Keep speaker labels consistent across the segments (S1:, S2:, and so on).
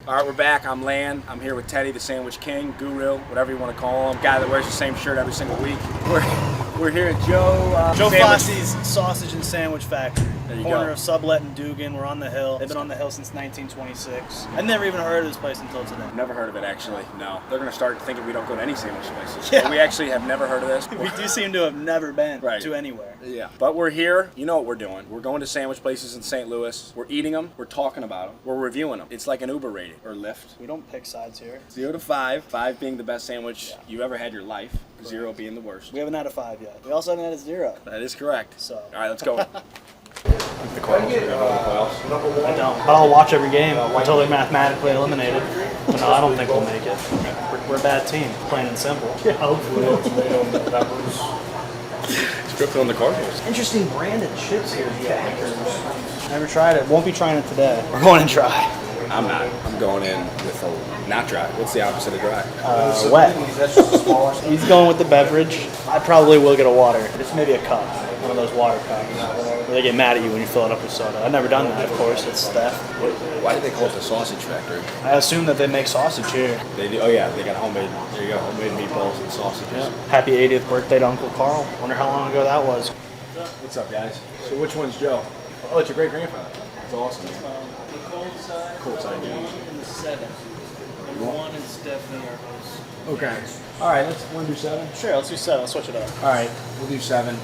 S1: All right, we're back. I'm Lan. I'm here with Teddy, the Sandwich King, Guru, whatever you want to call him. Guy that wears the same shirt every single week. We're here at
S2: Joe Fassi's Sausage and Sandwich Factory. Corner
S1: go.
S2: of Sublet and Dugan. We're on the hill. They've been on the hill since 1926. I've never even heard of this place until today.
S1: Never heard of it, actually. No. They're going to start thinking we don't go to any sandwich places.
S2: Yeah.
S1: But we actually have never heard of this.
S2: We do seem to have never been to anywhere.
S1: Yeah. But we're here. You know what we're doing. We're going to sandwich places in St. Louis. We're eating them. We're talking about them. We're reviewing them. It's like an Uber rating or Lyft.
S2: We don't pick sides here.
S1: 0 to 5. 5 being the best sandwich you ever had in your life. 0 being the worst.
S2: We haven't had a 5 yet. We also haven't had a 0.
S1: That is correct.
S2: So.
S1: All right, let's go.
S2: The Cardinals are going I don't, but I'll watch every game until they're mathematically eliminated. But no, I don't think we'll make it. We're a bad team, plain and simple. Yeah, hopefully.
S1: Scripted on the Cardinals.
S2: Interesting branded chips here, Jackers. Never tried it. Won't be trying it today. We're going to try.
S1: I'm not. I'm going in with a not dry. What's the opposite of dry?
S2: Wet. He's going with the beverage. I probably will get a water. Just maybe a cup. One of those water cups. They get mad at you when you fill it up with soda. I've never done that, of course. It's Steph.
S1: Why do they call it the sausage factory?
S2: I assume that they make sausage here.
S1: They do. Oh yeah, they got homemade. There you go, homemade meatballs and sausages.
S2: Yeah. Happy 80th birthday to Uncle Carl. Wonder how long ago that was.
S1: What's up, guys? So which one's Joe? Oh, it's your great grandfather. That's awesome. Man.
S3: The cold side.
S1: Cold side, yeah.
S3: And the 7. And 1 is definitely our most.
S1: Okay. All right. Let's want to do 7.
S2: Sure, let's do 7. Let's switch it up.
S1: All right, we'll do 7.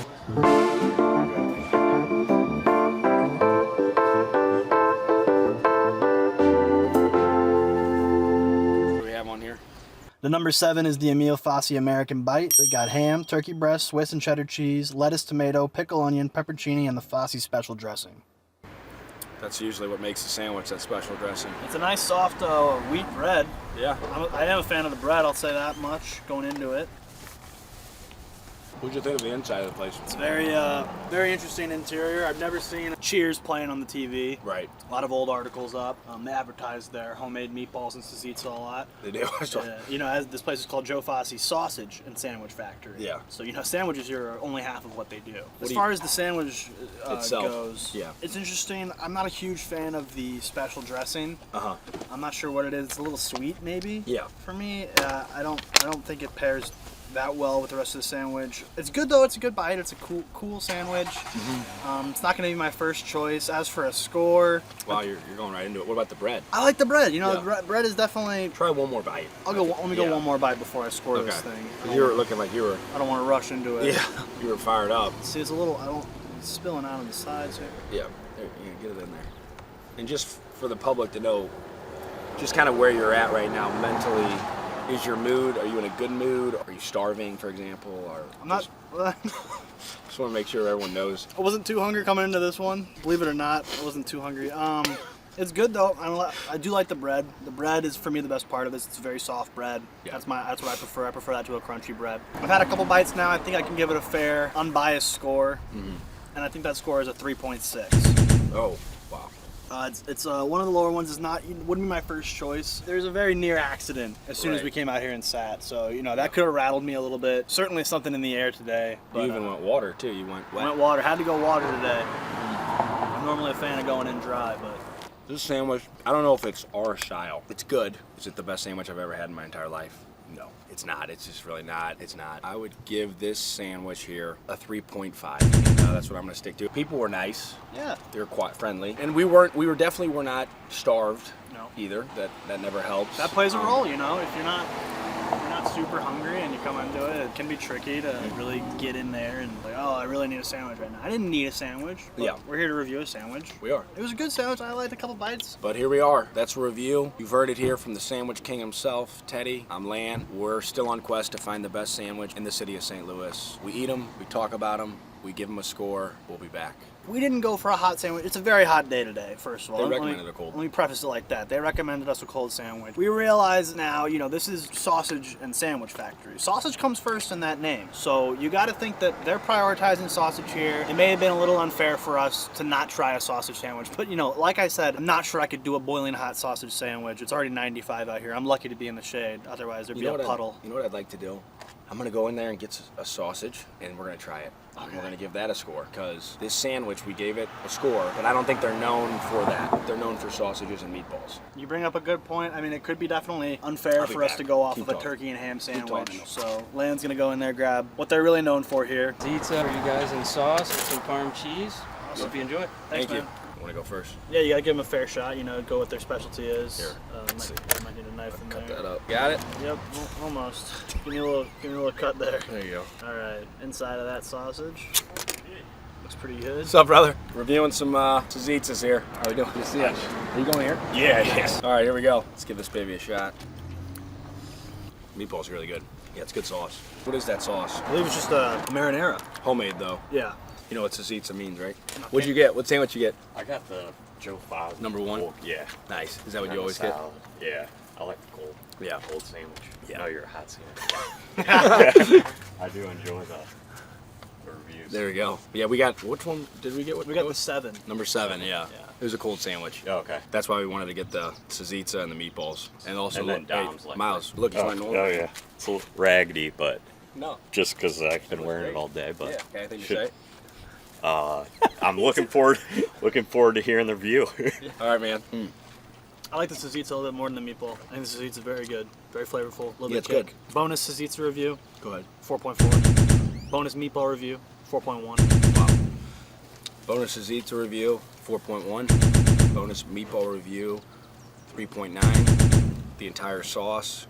S2: The number 7 is the Emil Fassi American Bite. They got ham, turkey breast, Swiss and cheddar cheese, lettuce, tomato, pickle onion, pepperoni, and the Fassi special dressing.
S1: That's usually what makes the sandwich, that special dressing.
S2: It's a nice soft wheat bread.
S1: Yeah.
S2: I am a fan of the bread, I'll say that much going into it.
S1: What'd you think of the inside of the place?
S2: It's very interesting interior. I've never seen Cheers playing on the TV.
S1: Right.
S2: A lot of old articles up. They advertise their homemade meatballs and tzatziki a lot.
S1: They do.
S2: You know, this place is called Joe Fassi's Sausage and Sandwich Factory.
S1: Yeah.
S2: So, you know, sandwiches here are only half of what they do. As far as the sandwich goes,
S1: yeah, it's
S2: interesting. I'm not a huge fan of the special dressing.
S1: Uh-huh.
S2: I'm not sure what it is. It's a little sweet, maybe.
S1: Yeah.
S2: For me, I don't think it pairs that well with the rest of the sandwich. It's good though. It's a good bite. It's a cool sandwich. Mm-hmm. It's not going to be my first choice. As for a score,
S1: wow, you're going right into it. What about the bread?
S2: I like the bread. You know, the bread is definitely.
S1: Try one more bite.
S2: Let me go one more bite before I score this thing.
S1: You were looking like you were.
S2: I don't want to rush into it.
S1: Yeah, you were fired up.
S2: See, it's a little. It's spilling out on the sides here.
S1: Yeah, there, get it in there. And just for the public to know, just kind of where you're at right now mentally. Is your mood? Are you in a good mood? Are you starving, for example? Or
S2: I'm not.
S1: Just want to make sure everyone knows.
S2: I wasn't too hungry coming into this one. Believe it or not, I wasn't too hungry. It's good though. I do like the bread. The bread is for me the best part of this. It's very soft bread. Yeah. That's what I prefer. I prefer that to a crunchy bread. I've had a couple bites now. I think I can give it a fair, unbiased score, and I think that score is a 3.6.
S1: Oh, wow.
S2: It's one of the lower ones. Wouldn't be my first choice. There's a very near accident as soon as we came out here and sat. So you know that could have rattled me a little bit. Certainly something in the air today. But,
S1: you even went water too. You went wet.
S2: Went water. Had to go water today. I'm normally a fan of going in dry, but
S1: this sandwich, I don't know if it's our style. It's good. Is it the best sandwich I've ever had in my entire life? No, it's not. It's just really not. It's not. I would give this sandwich here a 3.5. That's what I'm gonna stick to. People were nice.
S2: Yeah.
S1: They were quite friendly, and we definitely were not starved. No. Either. That never helps.
S2: That plays a role, you know. If you're not super hungry and you come into it, it can be tricky to really get in there and like, oh, I really need a sandwich right now. I didn't need a sandwich. Yeah. We're here to review a sandwich.
S1: We are.
S2: It was a good sandwich. I liked a couple bites.
S1: But here we are. That's a review. You've heard it here from the Sandwich King himself, Teddy. I'm Lan. We're still on quest to find the best sandwich in the city of St. Louis. We eat them. We talk about them. We give them a score. We'll be back.
S2: We didn't go for a hot sandwich. It's a very hot day today, first of all.
S1: They recommended a cold.
S2: Let me preface it like that. They recommended us a cold sandwich. We realize now, you know, this is Sausage and Sandwich Factory. Sausage comes first in that name. So you got to think that they're prioritizing sausage here. It may have been a little unfair for us to not try a sausage sandwich. But, you know, like I said, I'm not sure I could do a boiling hot sausage sandwich. It's already 95 out here. I'm lucky to be in the shade. Otherwise, there'd be a puddle.
S1: You know what I'd like to do? I'm going to go in there and get a sausage, and we're going to try it. Okay. We're going to give that a score, because this sandwich sandwich, we gave it a score, but I don't think they're known for that. They're known for sausages and meatballs.
S2: You bring up a good point. I mean, it could be definitely unfair
S1: I'll be
S2: for us
S1: back.
S2: to go off
S1: Keep
S2: of a
S1: talking.
S2: turkey and ham
S1: talking.
S2: sandwich. So Land's gonna go in there, grab what they're really known for here.
S3: Pizza for you guys in sauce with some parm cheese. Hope you enjoy it.
S2: Thanks,
S1: Thank you.
S2: man.
S1: Want to go first?
S2: Yeah, you gotta give them a fair shot. You know, go what their specialty is.
S1: Here, let's
S2: Might need a knife in
S1: Cut
S2: there.
S1: that up. Got it?
S2: Yep, almost. Give me a little cut there.
S1: There you go.
S2: All right, inside of that sausage. Looks pretty good.
S1: What's up, brother? Reviewing some tzatzits here. How we doing? Yes. Are you going here? Yeah, yes. All right, here we go. Let's give this baby a shot. Meatball's really good. Yeah, it's good sauce. What is that sauce?
S2: I believe it's just a marinara.
S1: Homemade, though.
S2: Yeah.
S1: You know what tzatzitsa means, right? What'd you get? What sandwich you get?
S4: I got the Joe Five.
S1: Number one?
S4: Cold, yeah.
S1: Nice. Is that what
S4: And
S1: you
S4: the
S1: always get?
S4: salad. Yeah. I like the cold.
S1: Yeah.
S4: Cold sandwich.
S1: Yeah.
S4: No, you're a hot sandwich. I do enjoy the reviews.
S1: There we go. Yeah, we got, which one did we get?
S2: We got the 7.
S1: Number 7, yeah.
S2: Yeah.
S1: It was a cold sandwich.
S4: Oh, okay.
S1: That's why we wanted to get the tzatzitsa and the meatballs. And also,
S4: And then
S1: look,
S4: Dom's like
S1: Miles, look, he's wearing normal.
S4: Oh yeah. It's a little raggedy, but
S1: No.
S4: just because I've been
S1: Looks
S4: wearing
S1: great.
S4: it all day. But
S1: Yeah, okay, anything to
S4: should-
S1: say?
S4: I'm looking forward to hearing the review.
S1: All right, man.
S2: I like the tzatziki a little bit more than the meatball. I think the tzatziki is very good, very flavorful, a little
S1: Yeah,
S2: bit
S1: it's good.
S2: kick. Bonus tzatziki review,
S1: Go ahead.
S2: 4.4. Bonus meatball review, 4.1.
S1: Wow. Bonus tzatzitsa review, 4.1. Bonus meatball review, 3.9. The entire sauce,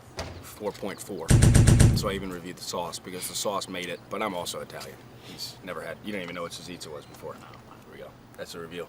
S1: 4.4. So I even reviewed the sauce because the sauce made it, but I'm also Italian. He's never had, you didn't even know what tzatzitsa was before. Here we go. That's the review.